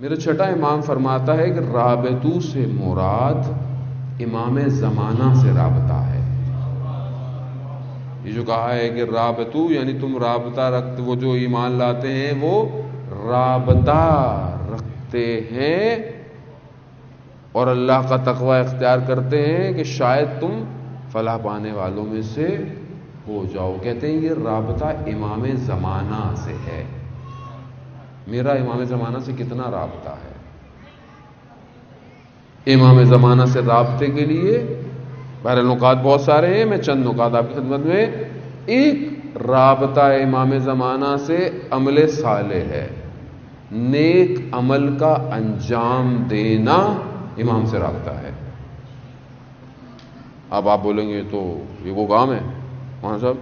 میرا چھٹا امام فرماتا ہے کہ رابطو سے مراد امام زمانہ سے رابطہ ہے۔ یہ جو کہا ہے کہ رابطو یعنی تم رابطہ رکھتے، وہ جو ایمان لاتے ہیں وہ رابطہ رکھتے ہیں اور اللہ کا تقوی اختیار کرتے ہیں کہ شاید تم فلاح پانے والوں میں سے ہو جاؤ۔ کہتے ہیں یہ رابطہ امام زمانہ سے ہے۔ میرا امام زمانہ سے کتنا رابطہ ہے؟ امام زمانہ سے رابطے کے لیے بہرحال نکات بہت سارے ہیں، میں چند نکات آپ کی خدمت میں۔ ایک رابطہ امام زمانہ سے عمل صالح ہے، نیک عمل کا انجام دینا امام سے رابطہ ہے۔ اب آپ بولیں گے تو یہ وہ کام ہے مولانا صاحب؟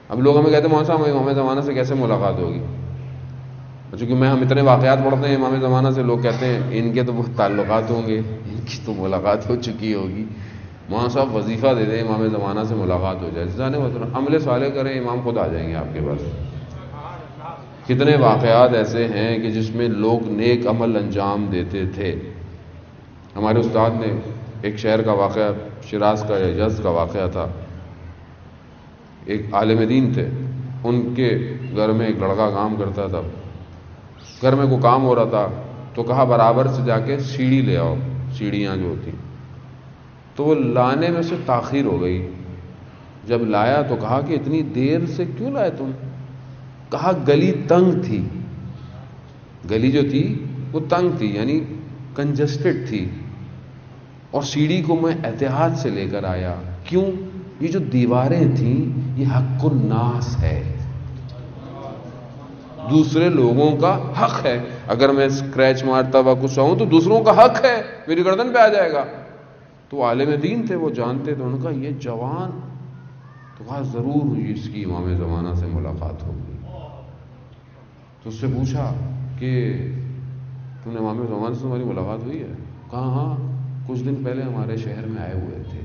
اب لوگ ہمیں کہتے ہیں مولانا صاحب امام زمانہ سے کیسے ملاقات ہوگی؟ چونکہ ہم اتنے واقعات پڑھتے ہیں امام زمانہ سے، لوگ کہتے ہیں ان کے تو وہ تعلقات ہوں گے، ان کی تو ملاقات ہو چکی ہوگی۔ مولانا صاحب وظیفہ دے دیں امام زمانہ سے ملاقات ہو جائے، جانے عمل صالح کریں، امام خود آ جائیں گے آپ کے پاس۔ کتنے واقعات ایسے ہیں کہ جس میں لوگ نیک عمل انجام دیتے تھے۔ ہمارے استاد نے ایک شہر کا واقعہ، شیراز کا یا یزد کا واقعہ تھا، ایک عالم دین تھے، ان کے گھر میں ایک لڑکا کام کرتا تھا، گھر میں کوئی کام ہو رہا تھا تو کہا برابر سے جا کے سیڑھی لے آؤ، سیڑھیاں جو ہوتی، تو وہ لانے میں سے تاخیر ہو گئی۔ جب لایا تو کہا کہ اتنی دیر سے کیوں لائے تم؟ کہا گلی تنگ تھی، گلی جو تھی وہ تنگ تھی یعنی کنجسٹڈ تھی، اور سیڑھی کو میں احتیاط سے لے کر آیا۔ کیوں؟ یہ جو دیواریں تھیں یہ حق الناس ہے، دوسرے لوگوں کا حق ہے، اگر میں اسکریچ مارتا ہوا کچھ آؤں تو دوسروں کا حق ہے، میری گردن پہ آ جائے گا۔ تو عالم دین تھے، وہ جانتے تھے، انہوں نے کہا یہ جوان، تو کہا ضرور ہوئی اس کی امام زمانہ سے ملاقات ہوگی۔ تو اس سے پوچھا کہ تم نے امام زمانہ سے تمہاری ملاقات ہوئی ہے؟ کہا ہاں، کچھ دن پہلے ہمارے شہر میں آئے ہوئے تھے۔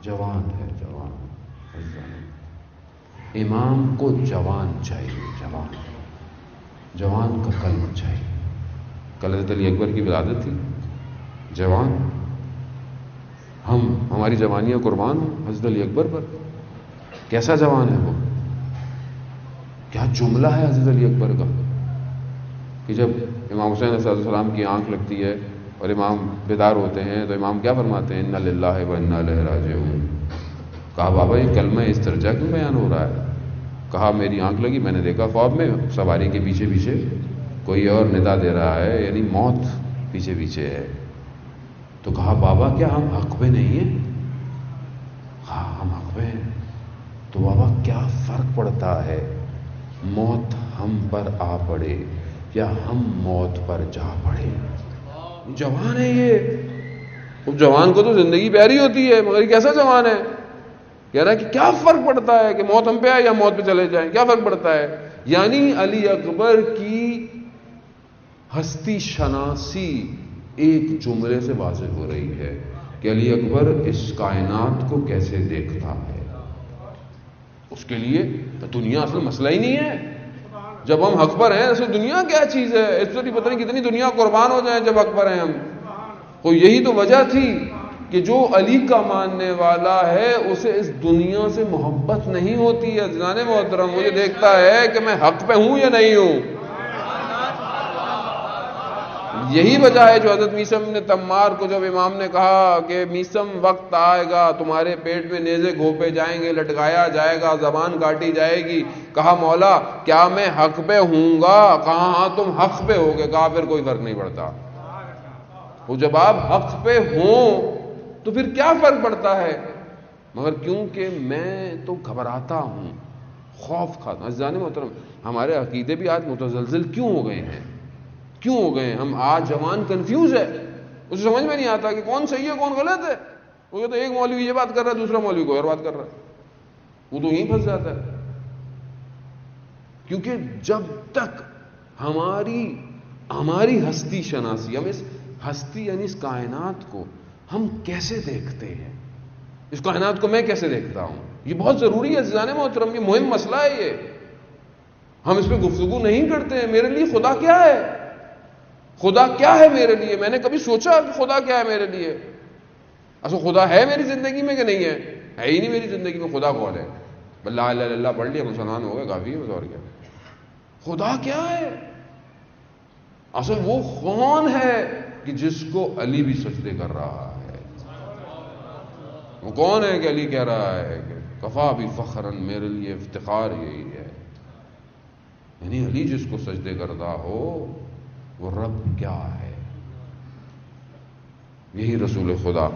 جوان ہے، جوان امام کو جوان چاہیے، جوان، جوان کا قلب چاہیے۔ کل حضرت علی اکبر کی ولادت تھی، جوان، ہماری جوانیاں قربان ہوں حضرت علی اکبر پر۔ کیسا جوان ہے وہ، کیا جملہ ہے حضرت علی اکبر کا کہ جب امام حسین علیہ السلام کی آنکھ لگتی ہے اور امام بیدار ہوتے ہیں تو امام کیا فرماتے ہیں؟ انا للہ و انا الیہ راجعون۔ کہا بابا یہ کلمہ اس درجہ کیوں بیان ہو رہا ہے؟ کہا میری آنکھ لگی، میں نے دیکھا خواب میں سواری کے پیچھے پیچھے کوئی اور ندا دے رہا ہے، یعنی موت پیچھے پیچھے ہے۔ تو کہا بابا کیا ہم حق پہ نہیں ہیں؟ ہاں ہم حق پہ ہیں۔ تو بابا کیا فرق پڑتا ہے موت ہم پر آ پڑے یا ہم موت پر جا پڑے؟ جوان ہے یہ، اب جوان کو تو زندگی پیاری ہوتی ہے، مگر کیسا جوان ہے؟ کہہ رہا ہے کہ کیا فرق پڑتا ہے کہ موت ہم پہ آئے یا موت پہ چلے جائیں، کیا فرق پڑتا ہے؟ یعنی علی اکبر کی ہستی شناسی ایک جملے سے واضح ہو رہی ہے کہ علی اکبر اس کائنات کو کیسے دیکھتا ہے۔ اس کے لیے دنیا اصل مسئلہ ہی نہیں ہے۔ جب ہم حق پر ہیں اصل دنیا کیا چیز ہے؟ اس طرح پتہ نہیں کتنی دنیا قربان ہو جائیں جب حق پر ہیں ہم۔ تو یہی تو وجہ تھی کہ جو علی کا ماننے والا ہے اسے اس دنیا سے محبت نہیں ہوتی ہے۔ عزیزان محترم، مجھے دیکھتا ہے کہ میں حق پہ ہوں یا نہیں ہوں۔ یہی وجہ ہے جو حضرت میثم نے تمار کو جب امام نے کہا کہ میثم وقت آئے گا تمہارے پیٹ میں نیزے گھونپے جائیں گے، لٹکایا جائے گا، زبان کاٹی جائے گی، کہا مولا کیا میں حق پہ ہوں گا؟ کہا ہاں تم حق پہ ہوگے۔ کہا پھر کوئی فرق نہیں پڑتا۔ وہ جب آپ حق پہ ہوں تو پھر کیا فرق پڑتا ہے؟ مگر کیونکہ میں تو گھبراتا ہوں، خوف کھاتا ہوں۔ عزیزان محترم، ہمارے عقیدے بھی آج متزلزل کیوں ہو گئے ہیں؟ کیوں ہو گئے ہیں؟ ہم آج جوان کنفیوز ہے، اسے سمجھ میں نہیں آتا کہ کون صحیح ہے کون غلط ہے۔ وہ تو ایک مولوی یہ بات کر رہا ہے، دوسرا مولوی کوئی اور بات کر رہا ہے، وہ تو یہیں پھنس جاتا ہے۔ کیونکہ جب تک ہماری ہستی شناسی، ہم اس ہستی یعنی اس کائنات کو ہم کیسے دیکھتے ہیں، اس کائنات کو میں کیسے دیکھتا ہوں، یہ بہت ضروری ہے عزیزان محترم، یہ مہم مسئلہ ہے۔ یہ ہم اس پہ گفتگو نہیں کرتے ہیں۔ میرے لیے خدا کیا ہے؟ خدا کیا ہے میرے لیے؟ میں نے کبھی سوچا کہ خدا کیا ہے میرے لیے؟ اصل خدا ہے میری زندگی میں کہ نہیں ہے؟ ہے ہی نہیں میری زندگی میں، خدا کون ہے؟ لا الہ الا اللہ پڑھ لیا مسلمان ہو گئے، کافی ہے، بس اور کیا؟ خدا کیا ہے؟ اصل وہ کون ہے کہ جس کو علی بھی سجدے کر رہا ہے؟ وہ کون ہے کہ علی کہہ رہا ہے کہ کفا بھی فخرن، میرے لیے افتخار یہی ہے؟ یعنی علی جس کو سجدے کرتا ہو وہ رب کیا ہے؟ یہی رسول خدا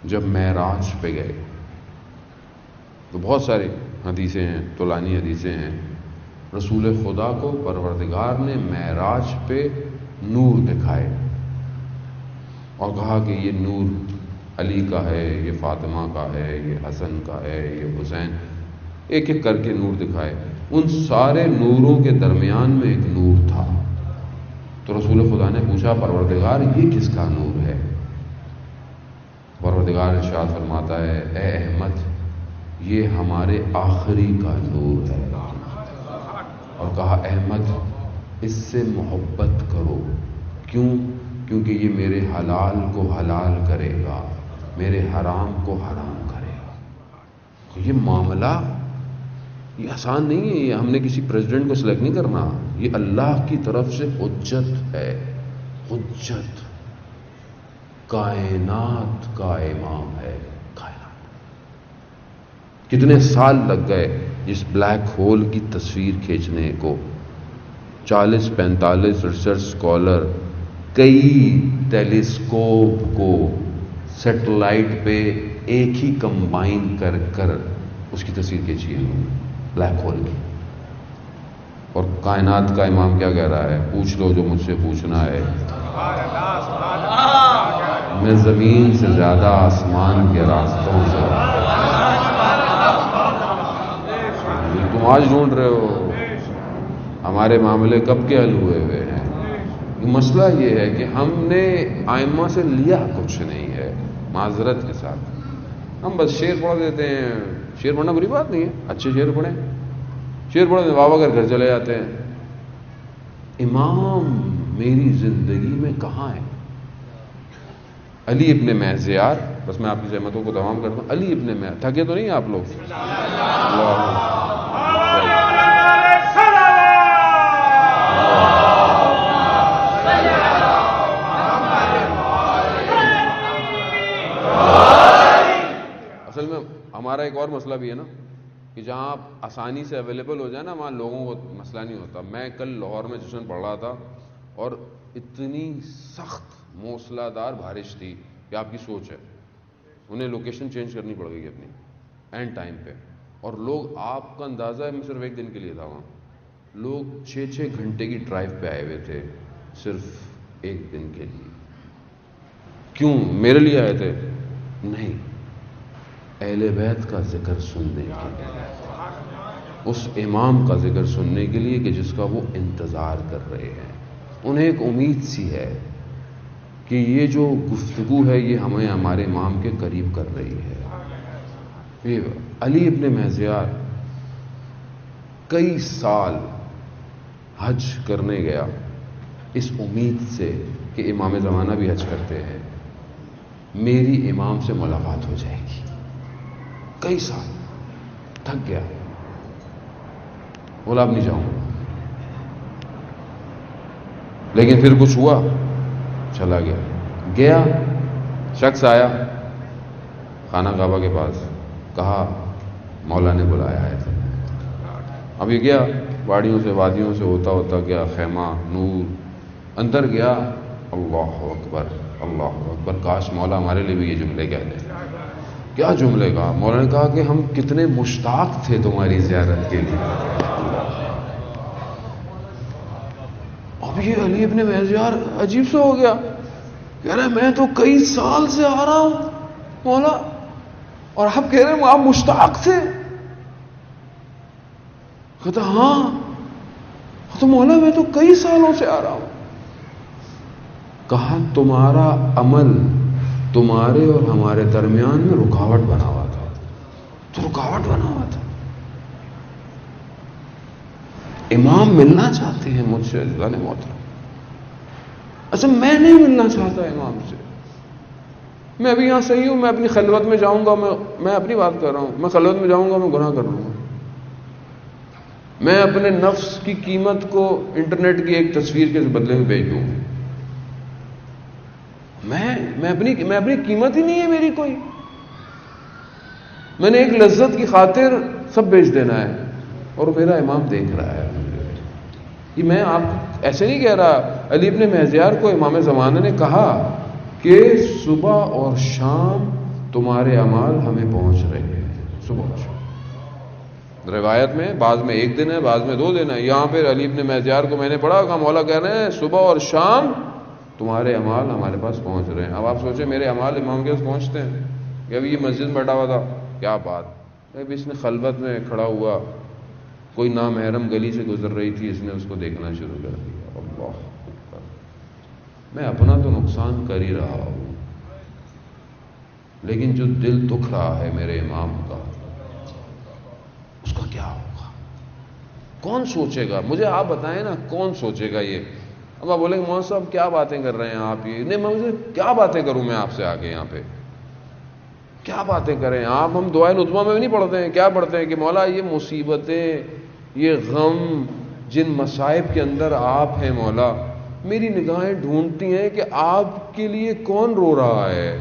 جب معراج پہ گئے تو بہت ساری حدیثیں ہیں، طولانی حدیثیں ہیں، رسول خدا کو پروردگار نے معراج پہ نور دکھائے اور کہا کہ یہ نور علی کا ہے، یہ فاطمہ کا ہے، یہ حسن کا ہے، یہ حسین، ایک ایک کر کے نور دکھائے۔ ان سارے نوروں کے درمیان میں ایک نور تھا۔ تو رسول خدا نے پوچھا پروردگار یہ کس کا نور ہے؟ پروردگار ارشاد فرماتا ہے اے احمد یہ ہمارے آخری کا نور ہے، اور کہا احمد اس سے محبت کرو، کیوں؟ کیونکہ یہ میرے حلال کو حلال کرے گا، میرے حرام کو حرام کرے گا۔ یہ معاملہ یہ آسان نہیں ہے، یہ ہم نے کسی پریزیڈنٹ کو سلیکٹ نہیں کرنا، یہ اللہ کی طرف سے حجت ہے، حجت، کائنات کا امام ہے، کائنات۔ کتنے سال لگ گئے اس بلیک ہول کی تصویر کھینچنے کو، 40-45 ریسرچ اسکالر کئی ٹیلیسکوپ کو سیٹلائٹ پہ ایک ہی کمبائن کر کر اس کی تصویر کھینچی ہے بلیک ہول کی۔ اور کائنات کا امام کیا کہہ رہا ہے؟ پوچھ لو جو مجھ سے پوچھنا ہے، میں زمین سے زیادہ آسمان کے راستوں سے، تم آج ڈھونڈ رہے ہو ہمارے معاملے کب کے حل ہوئے ہوئے ہیں۔ مسئلہ یہ ہے کہ ہم نے ائمہ سے لیا کچھ نہیں ہے، معذرت کے ساتھ ہم بس شعر پڑھ دیتے ہیں۔ شعر پڑھنا بری بات نہیں ہے، اچھے شعر پڑھیں، شعر پڑھیں بابا گھر چلے جاتے ہیں۔ امام میری زندگی میں کہاں ہے؟ علی ابن محضیار، بس میں آپ کی زحمتوں کو تمام کرتا ہوں، علی ابن محضیار، تھکے تو نہیں آپ لوگ؟ اصل میں ہمارا ایک اور مسئلہ بھی ہے نا کہ جہاں آپ آسانی سے اویلیبل ہو جائے نا وہاں لوگوں کو مسئلہ نہیں ہوتا۔ میں کل لاہور میں جشن پڑھ رہا تھا اور اتنی سخت موسلا دار بارش تھی کہ آپ کی سوچ ہے، انہیں لوکیشن چینج کرنی پڑ گئی اپنی اینڈ ٹائم پہ، اور لوگ، آپ کا اندازہ ہے میں صرف ایک دن کے لیے تھا وہاں، لوگ 6-6 گھنٹے کی ڈرائیو پہ آئے ہوئے تھے صرف ایک دن کے لیے۔ کیوں؟ میرے لیے آئے تھے؟ نہیں، اہل بیت کا ذکر سننے کے لیے، اس امام کا ذکر سننے کے لیے کہ جس کا وہ انتظار کر رہے ہیں۔ انہیں ایک امید سی ہے کہ یہ جو گفتگو ہے یہ ہمیں ہمارے امام کے قریب کر رہی ہے۔ یہ علی ابن محضیار کئی سال حج کرنے گیا اس امید سے کہ امام زمانہ بھی حج کرتے ہیں، میری امام سے ملاقات ہو جائے گی۔ کئی سال تھک گیا، بولا اب نہیں جاؤں، لیکن پھر کچھ ہوا، چلا گیا۔ شخص آیا خانہ کعبہ کے پاس، کہا مولا نے بلایا ہے۔ اب یہ گیا واڑیوں سے وادیوں سے ہوتا ہوتا گیا، خیمہ نور، اندر گیا، اللہ اکبر اللہ اکبر، کاش مولا ہمارے لیے بھی یہ جملے کہہ دیں۔ کیا جملے کہا؟ مولا نے کہا کہ ہم کتنے مشتاق تھے تمہاری زیارت کے لیے۔ اب یہ علی ابن محضیار عجیب سا ہو گیا، کہہ رہے میں تو کئی سال سے آ رہا ہوں مولا، اور آپ کہہ رہے ہیں آپ مشتاق تھے؟ کہتا ہاں تو مولا میں تو کئی سالوں سے آ رہا ہوں۔ کہا تمہارا عمل تمہارے اور ہمارے درمیان میں رکاوٹ بنا ہوا تھا، تو رکاوٹ بنا ہوا تھا۔ امام ملنا چاہتے ہیں مجھ سے، اللہ نے محترم، اچھا میں نہیں ملنا چاہتا امام سے، میں ابھی یہاں صحیح ہوں، میں اپنی خلوت میں جاؤں گا، میں اپنی بات کر رہا ہوں، میں خلوت میں جاؤں گا میں گناہ کر لوں گا، میں اپنے نفس کی قیمت کو انٹرنیٹ کی ایک تصویر کے بدلے میں بیچ دوں گا، میں اپنی قیمت ہی نہیں ہے میری کوئی، میں نے ایک لذت کی خاطر سب بیچ دینا ہے، اور میرا امام دیکھ رہا ہے۔ یہ میں آپ ایسے نہیں کہہ رہا، علی ابن مہزیار کو امام زمانہ نے کہا کہ صبح اور شام تمہارے اعمال ہمیں پہنچ رہے ہیں، صبح اور شام۔ روایت میں بعض میں 1 دن ہے، بعض میں 2 دن ہے، یہاں پہ علی ابن مہزیار کو میں نے پڑھا کہ مولا کہہ رہے ہیں صبح اور شام تمہارے اعمال ہمارے پاس پہنچ رہے ہیں۔ اب آپ سوچیں میرے اعمال امام کے پاس پہنچتے ہیں کہ ابھی یہ مسجد میں بیٹھا ہوا تھا، کیا بات، ابھی اس نے خلوت میں کھڑا ہوا، کوئی نامحرم گلی سے گزر رہی تھی، اس نے اس کو دیکھنا شروع کر دیا، اللہ اکبر، میں اپنا تو نقصان کر ہی رہا ہوں، لیکن جو دل دکھ رہا ہے میرے امام کا، اس کا کیا ہوگا؟ کون سوچے گا؟ مجھے آپ بتائیں نا، کون سوچے گا یہ؟ اب آپ بولیں گے مولانا صاحب کیا باتیں کر رہے ہیں آپ، یہ نہیں، مجھے کیا باتیں کروں میں آپ سے آگے یہاں پہ، کیا باتیں کریں آپ؟ ہم دعائے نطفہ میں بھی نہیں پڑھتے ہیں، کیا پڑھتے ہیں کہ مولا یہ مصیبتیں، یہ غم، جن مصائب کے اندر آپ ہیں مولا، میری نگاہیں ڈھونڈتی ہیں کہ آپ کے لیے کون رو رہا ہے،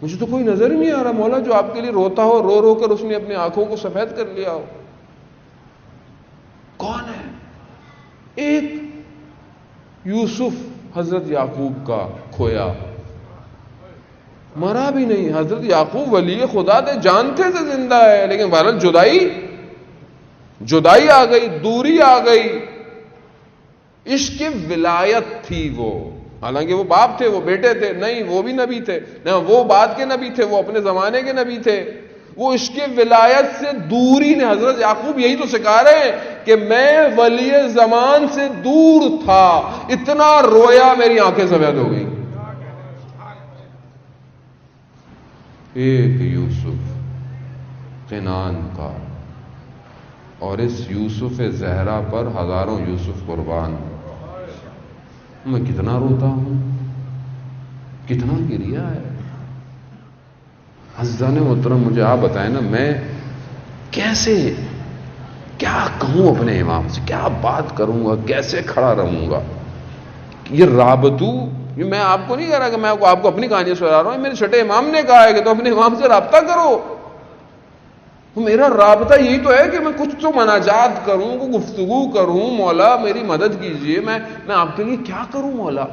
مجھے تو کوئی نظر ہی نہیں آ رہا مولا جو آپ کے لیے روتا ہو، رو رو کر اس نے اپنی آنکھوں کو سفید کر لیا ہو، کون ہے؟ ایک یوسف حضرت یعقوب کا کھویا، مرا بھی نہیں، حضرت یعقوب ولی خدا تھے، جانتے تھے زندہ ہے، لیکن بہرحال جدائی آ گئی، دوری آ گئی، عشق ولایت تھی وہ، حالانکہ وہ باپ تھے، وہ بیٹے تھے، نہیں وہ بھی نبی تھے، نہ وہ بعد کے نبی تھے، وہ اپنے زمانے کے نبی تھے، وہ عشق ولایت سے دوری نے، حضرت یعقوب یہی تو سکھا رہے ہیں کہ میں ولی زمان سے دور تھا، اتنا رویا میری آنکھیں سفید ہو گئی۔ ایک یوسف قنان کا، اور اس یوسف زہرا پر ہزاروں یوسف قربان، میں کتنا روتا ہوں، کتنا گریا ہے۔ عزیزان محترم مجھے آپ بتائیں نا، میں کیسے کیا کہوں اپنے امام سے، کیا بات کروں گا، کیسے کھڑا رہوں گا؟ یہ رابطو، یہ میں آپ کو نہیں کہہ رہا کہ میں آپ کو اپنی کہانی سنا رہا ہوں، میرے چھٹے امام نے کہا ہے کہ تو اپنے امام سے رابطہ کرو۔ میرا رابطہ یہی تو ہے کہ میں کچھ تو مناجات کروں، کوئی گفتگو کروں، مولا میری مدد کیجئے، میں آپ کے لیے کیا کروں مولا۔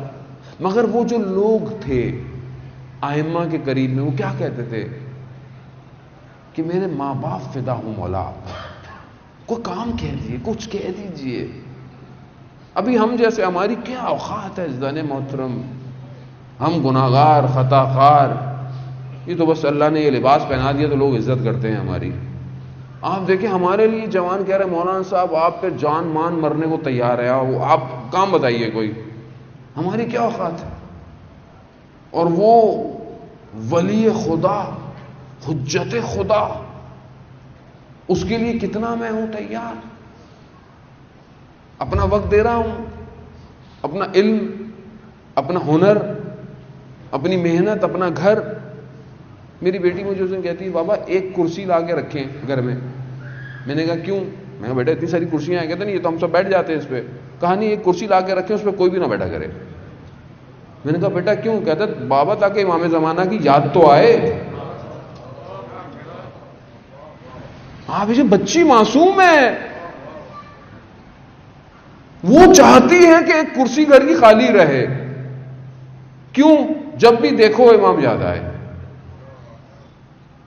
مگر وہ جو لوگ تھے ائمہ کے قریب میں، وہ کیا کہتے تھے کہ میرے ماں باپ فدا ہوں مولا، کوئی کام کہہ دیجیے، کچھ کہہ دیجیے۔ ابھی ہم جیسے ہماری کیا اوقات ہے عزیزان محترم، ہم گناہگار، خطا خار، یہ تو بس اللہ نے یہ لباس پہنا دیا تو لوگ عزت کرتے ہیں ہماری۔ آپ دیکھیں ہمارے لیے جوان کہہ رہے ہیں مولانا صاحب آپ پہ جان مان مرنے کو تیار ہے، آپ کام بتائیے کوئی، ہماری کیا اوقات ہے؟ اور وہ ولی خدا، حجت خدا، اس کے لیے کتنا میں ہوں تیار، اپنا وقت دے رہا ہوں، اپنا علم، اپنا ہنر، اپنی محنت، اپنا گھر۔ میری بیٹی مجھے اس دن کہتی ہے بابا ایک کرسی لا کے رکھیں گھر میں۔ میں نے کہا کیوں؟ میں کہا بیٹا اتنی ساری کرسیاں ہیں، کہتے نہیں یہ تو ہم سب بیٹھ جاتے ہیں اس پہ۔ کہا نہیں ایک کرسی لا کے رکھیں، اس پہ کوئی بھی نہ بیٹھا کرے۔ میں نے کہا بیٹا کیوں؟ کہتا بابا تاکہ امام زمانہ کی یاد تو آئے۔ آپ اسے بچی معصوم ہے، وہ چاہتی ہے کہ ایک کرسی گھر کی خالی رہے، کیوں؟ جب بھی دیکھو امام یاد آئے۔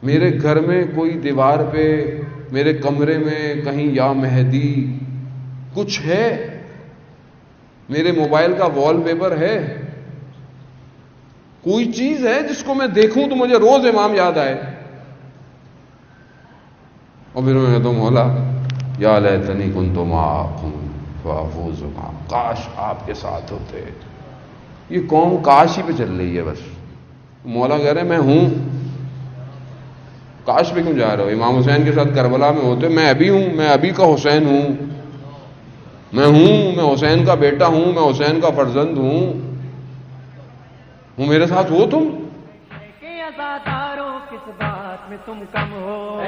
میرے گھر میں کوئی دیوار پہ، میرے کمرے میں کہیں یا مہدی کچھ ہے؟ میرے موبائل کا وال پیپر ہے؟ کوئی چیز ہے جس کو میں دیکھوں تو مجھے روز امام یاد آئے؟ اور پھر میں کہتا ہوں مولا یا لیتنی کنت معکم فافوز معکم، کاش آپ کے ساتھ ہوتے۔ یہ قوم کاش ہی پہ چل رہی ہے بس۔ مولا کہہ رہے میں ہوں، کاش پہ کیوں جا رہے ہو؟ امام حسین کے ساتھ کربلا میں ہوتے، میں ابھی ہوں، میں ابھی کا حسین ہوں، میں ہوں، میں حسین کا بیٹا ہوں، میں حسین کا فرزند ہوں میرے ساتھ ہو تم؟ عزاداروں کس بات میں تم کم ہو،